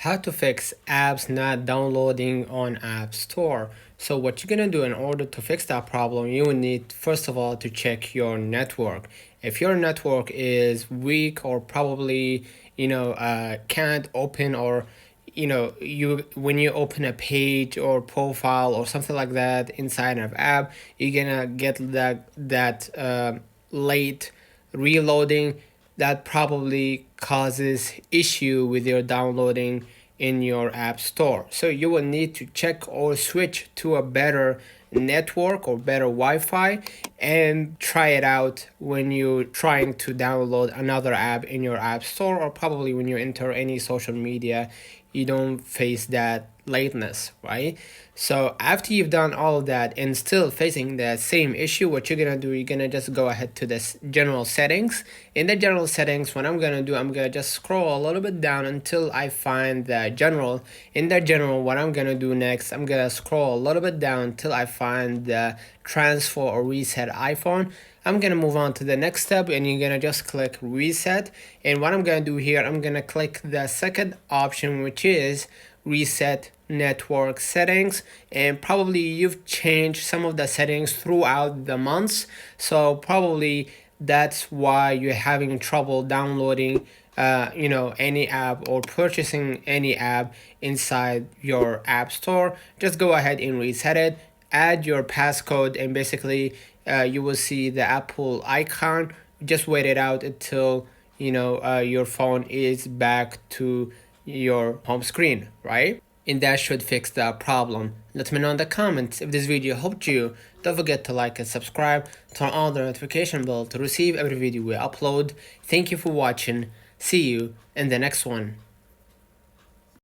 How to fix apps not downloading on App Store. So what you're gonna do in order to fix that problem, you will need first of all to check your network. If your network is weak or probably can't open, or you when you open a page or profile or something like that inside of app, you're gonna get that late reloading. That probably causes issue with your downloading in your app store. So you will need to check or switch to a better network or better Wi-Fi and try it out when you're trying to download another app in your app store, or probably when you enter any social media, you don't face that lateness, right? So after you've done all of that and still facing the same issue, what you're gonna do, you're gonna just go ahead to this general settings. In the general settings, what I'm gonna do, I'm gonna just scroll a little bit down until I find the general. In the general, what I'm gonna do next, I'm gonna scroll a little bit down until I find the transfer or reset iPhone. I'm gonna move on to the next step, and you're gonna just click reset. And what I'm gonna do here, I'm gonna click the second option, which is reset network settings. And probably you've changed some of the settings throughout the months, so probably that's why you're having trouble downloading any app or purchasing any app inside your app store. Just go ahead and reset it, add your passcode, and basically you will see the Apple icon. Just wait it out until your phone is back to your home screen, right? And that should fix the problem. Let me know in the comments if this video helped you. Don't forget to like and subscribe, turn on the notification bell to receive every video we upload. Thank you for watching. See you in the next one.